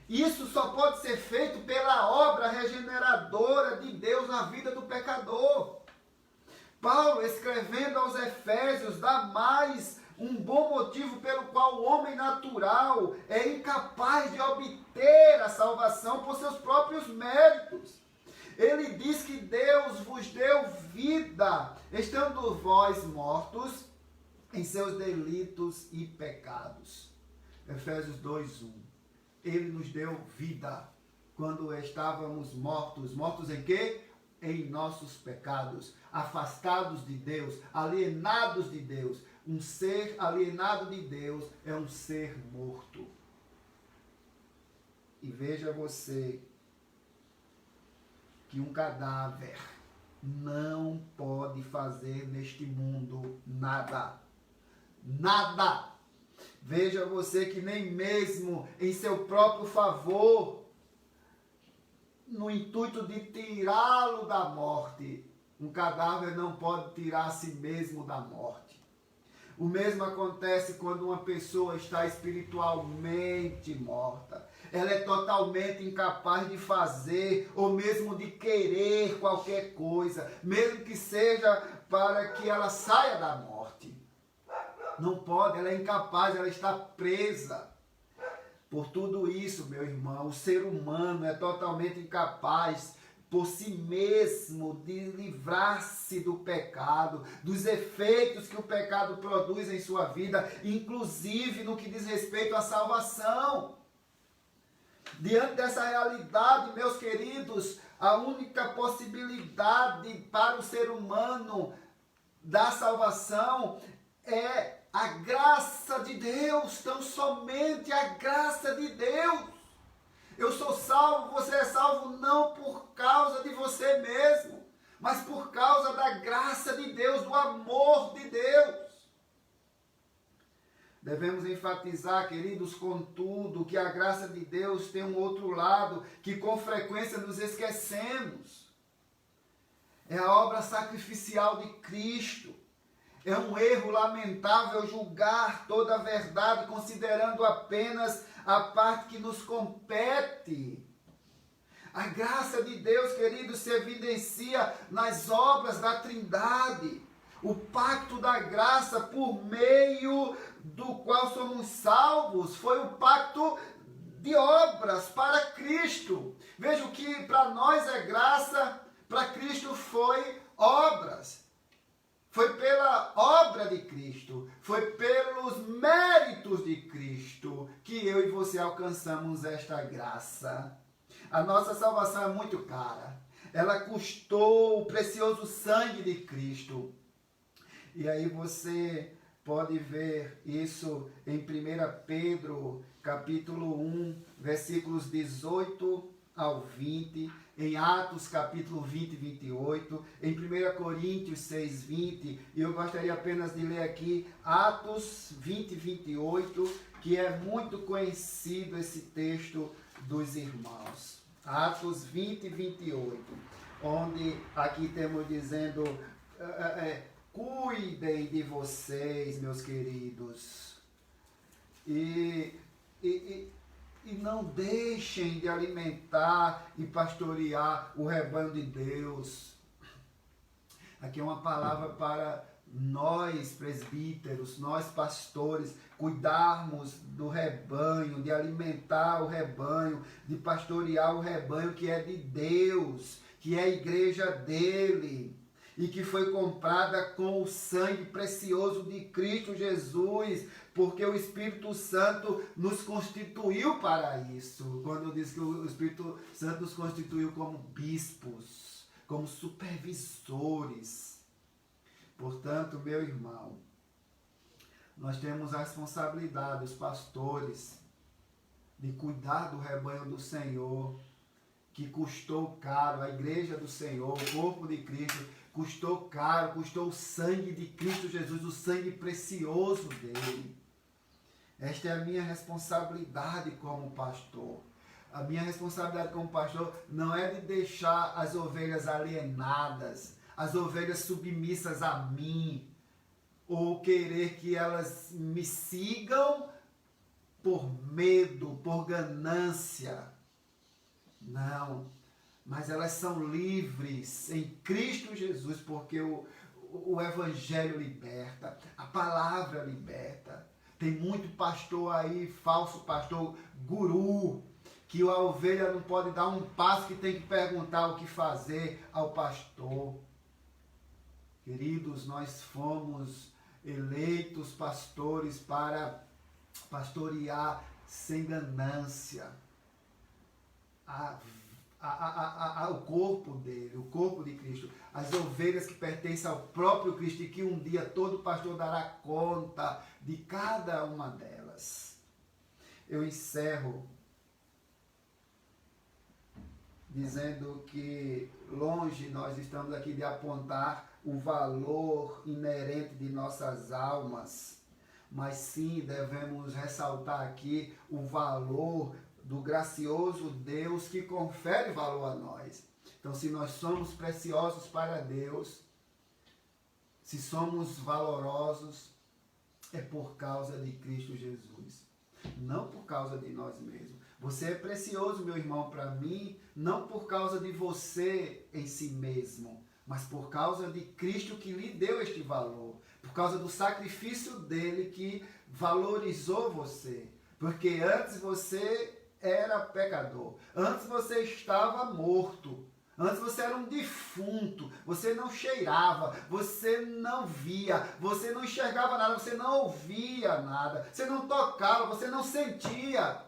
Isso só pode ser feito pela obra regeneradora de Deus na vida do pecador. Paulo, escrevendo aos Efésios, dá mais um bom motivo pelo qual o homem natural é incapaz de obter a salvação por seus próprios méritos. Ele diz que Deus vos deu vida, estando vós mortos em seus delitos e pecados. Efésios 2:1. Ele nos deu vida quando estávamos mortos. Mortos em quê? Em nossos pecados, afastados de Deus, alienados de Deus. Um ser alienado de Deus é um ser morto. E veja você que um cadáver não pode fazer neste mundo nada. Nada. Veja você que nem mesmo em seu próprio favor, no intuito de tirá-lo da morte, um cadáver não pode tirar a si mesmo da morte. O mesmo acontece quando uma pessoa está espiritualmente morta. Ela é totalmente incapaz de fazer ou mesmo de querer qualquer coisa, mesmo que seja para que ela saia da morte. Não pode, ela é incapaz, ela está presa. Por tudo isso, meu irmão, o ser humano é totalmente incapaz por si mesmo de livrar-se do pecado, dos efeitos que o pecado produz em sua vida, inclusive no que diz respeito à salvação. Diante dessa realidade, meus queridos, a única possibilidade para o ser humano da salvação é a graça de Deus, tão somente a graça de Deus. Eu sou salvo, você é salvo não por causa de você mesmo, mas por causa da graça de Deus, do amor de Deus. Devemos enfatizar, queridos, contudo, que a graça de Deus tem um outro lado, que com frequência nos esquecemos. É a obra sacrificial de Cristo. É um erro lamentável julgar toda a verdade considerando apenas a parte que nos compete. A graça de Deus, queridos, se evidencia nas obras da Trindade. O pacto da graça por meio do qual somos salvos foi o pacto de obras para Cristo. Veja que para nós é graça, para Cristo foi obras. Foi pela obra de Cristo, foi pelos méritos de Cristo que eu e você alcançamos esta graça. A nossa salvação é muito cara. Ela custou o precioso sangue de Cristo. E aí você pode ver isso em 1 Pedro, capítulo 1, versículos 18 ao 20, em Atos capítulo 20 e 28, em 1 Coríntios 6, 20, e eu gostaria apenas de ler aqui Atos 20 e 28, que é muito conhecido esse texto dos irmãos. Atos 20 e 28, onde aqui temos dizendo, cuidem de vocês, meus queridos, e não deixem de alimentar e pastorear o rebanho de Deus. Aqui é uma palavra para nós presbíteros, nós pastores, cuidarmos do rebanho, de alimentar o rebanho, de pastorear o rebanho que é de Deus, que é a igreja dele. e que foi comprada com o sangue precioso de Cristo Jesus, porque o Espírito Santo nos constituiu para isso. Quando eu disse que o Espírito Santo nos constituiu como bispos, como supervisores. Portanto, meu irmão, nós temos a responsabilidade, os pastores, de cuidar do rebanho do Senhor, que custou caro, a igreja do Senhor, o corpo de Cristo, custou caro, custou o sangue de Cristo Jesus, o sangue precioso dele. Esta é a minha responsabilidade como pastor. A minha responsabilidade como pastor não é de deixar as ovelhas alienadas, as ovelhas submissas a mim, ou querer que elas me sigam por medo, por ganância. Não, mas elas são livres em Cristo Jesus, porque o Evangelho liberta, a palavra liberta. Tem muito pastor aí, falso pastor, guru, que a ovelha não pode dar um passo, que tem que perguntar o que fazer ao pastor. Queridos, nós fomos eleitos pastores para pastorear sem ganância o corpo dele, o corpo de Cristo, as ovelhas que pertencem ao próprio Cristo, e que um dia todo pastor dará conta de cada uma delas. Eu encerro dizendo que longe nós estamos aqui de apontar o valor inerente de nossas almas, mas sim devemos ressaltar aqui o valor do gracioso Deus que confere valor a nós. Então, se nós somos preciosos para Deus, se somos valorosos, é por causa de Cristo Jesus, não por causa de nós mesmos. Você é precioso, meu irmão, para mim, não por causa de você em si mesmo, mas por causa de Cristo que lhe deu este valor, por causa do sacrifício dele que valorizou você. Porque antes você era pecador, antes você estava morto, antes você era um defunto, você não cheirava, você não via, você não enxergava nada, você não ouvia nada, você não tocava, você não sentia.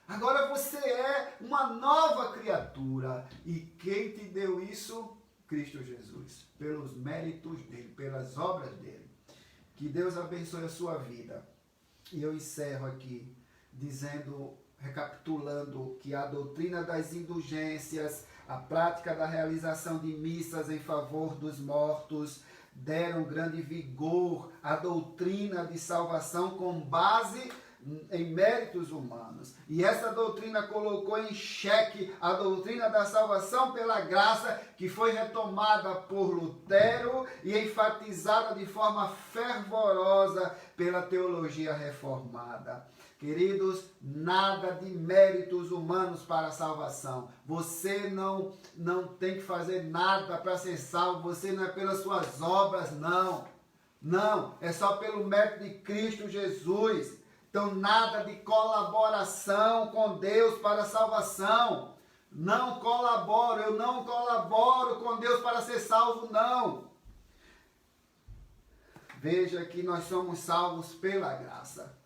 Agora você é uma nova criatura. E quem te deu isso? Cristo Jesus, pelos méritos dele, pelas obras dele. Que Deus abençoe a sua vida. E eu encerro aqui dizendo, recapitulando, que a doutrina das indulgências, a prática da realização de missas em favor dos mortos, deram grande vigor à doutrina de salvação com base em méritos humanos. E essa doutrina colocou em xeque a doutrina da salvação pela graça, que foi retomada por Lutero e enfatizada de forma fervorosa pela teologia reformada. Queridos, nada de méritos humanos para a salvação. Você não tem que fazer nada para ser salvo. Você não é pelas suas obras, não. Não, é só pelo mérito de Cristo Jesus. Então, nada de colaboração com Deus para a salvação. Não colaboro, eu não colaboro com Deus para ser salvo, não. Veja que nós somos salvos pela graça.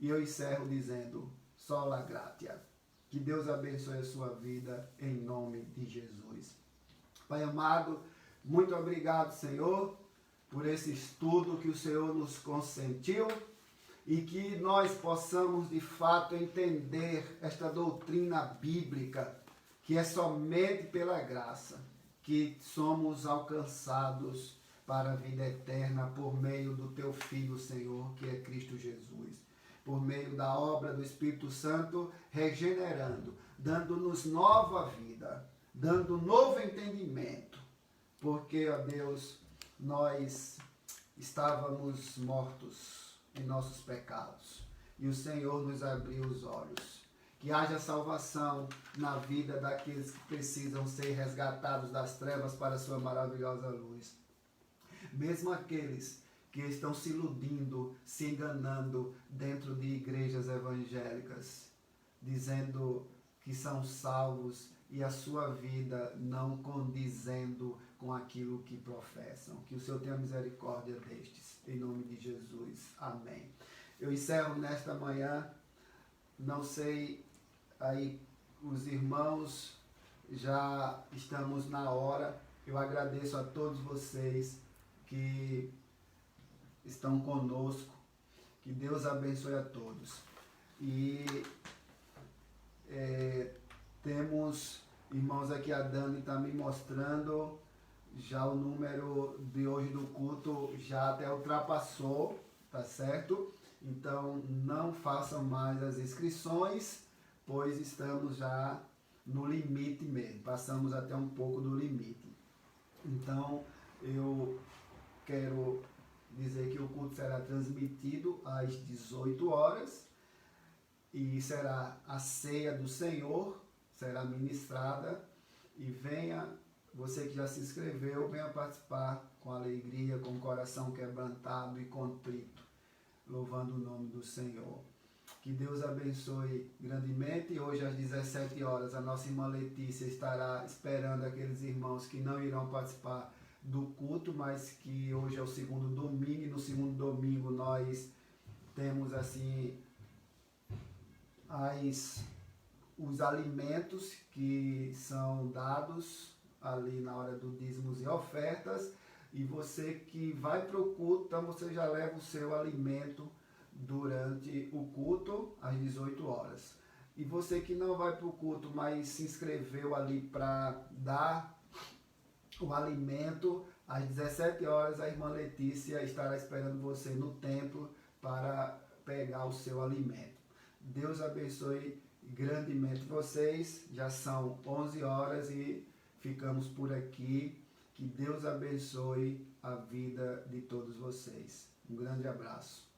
E eu encerro dizendo, sola gratia. Que Deus abençoe a sua vida em nome de Jesus. Pai amado, muito obrigado, Senhor, por esse estudo que o Senhor nos consentiu, e que nós possamos de fato entender esta doutrina bíblica, que é somente pela graça que somos alcançados para a vida eterna por meio do teu Filho, Senhor, que é Cristo Jesus. Por meio da obra do Espírito Santo, regenerando, dando-nos nova vida, dando novo entendimento, porque, ó Deus, nós estávamos mortos em nossos pecados, e o Senhor nos abriu os olhos. Que haja salvação na vida daqueles que precisam ser resgatados das trevas para a sua maravilhosa luz. Mesmo aqueles que estão se iludindo, se enganando dentro de igrejas evangélicas, dizendo que são salvos e a sua vida não condizendo com aquilo que professam. Que o Senhor tenha misericórdia destes, em nome de Jesus. Amém. Eu encerro nesta manhã, não sei, aí os irmãos, já estamos na hora. Eu agradeço a todos vocês que estão conosco. Que Deus abençoe a todos. E temos irmãos aqui, a Dani está me mostrando, já o número de hoje do culto já até ultrapassou, tá certo? Então não façam mais as inscrições, pois estamos já no limite mesmo, passamos até um pouco do limite. Então eu quero dizer que o culto será transmitido às 18 horas e será a ceia do Senhor, será ministrada, e venha, você que já se inscreveu, venha participar com alegria, com o coração quebrantado e contrito, louvando o nome do Senhor. Que Deus abençoe grandemente. Hoje às 17 horas a nossa irmã Letícia estará esperando aqueles irmãos que não irão participar do culto, mas que hoje é o segundo domingo, e no segundo domingo nós temos assim os alimentos que são dados ali na hora do dízimos e ofertas, e você que vai para o culto, então você já leva o seu alimento durante o culto às 18 horas. E você que não vai para o culto, mas se inscreveu ali para dar o alimento, às 17 horas a irmã Letícia estará esperando você no templo para pegar o seu alimento. Deus abençoe grandemente vocês. Já são 11 horas e ficamos por aqui. Que Deus abençoe a vida de todos vocês. Um grande abraço.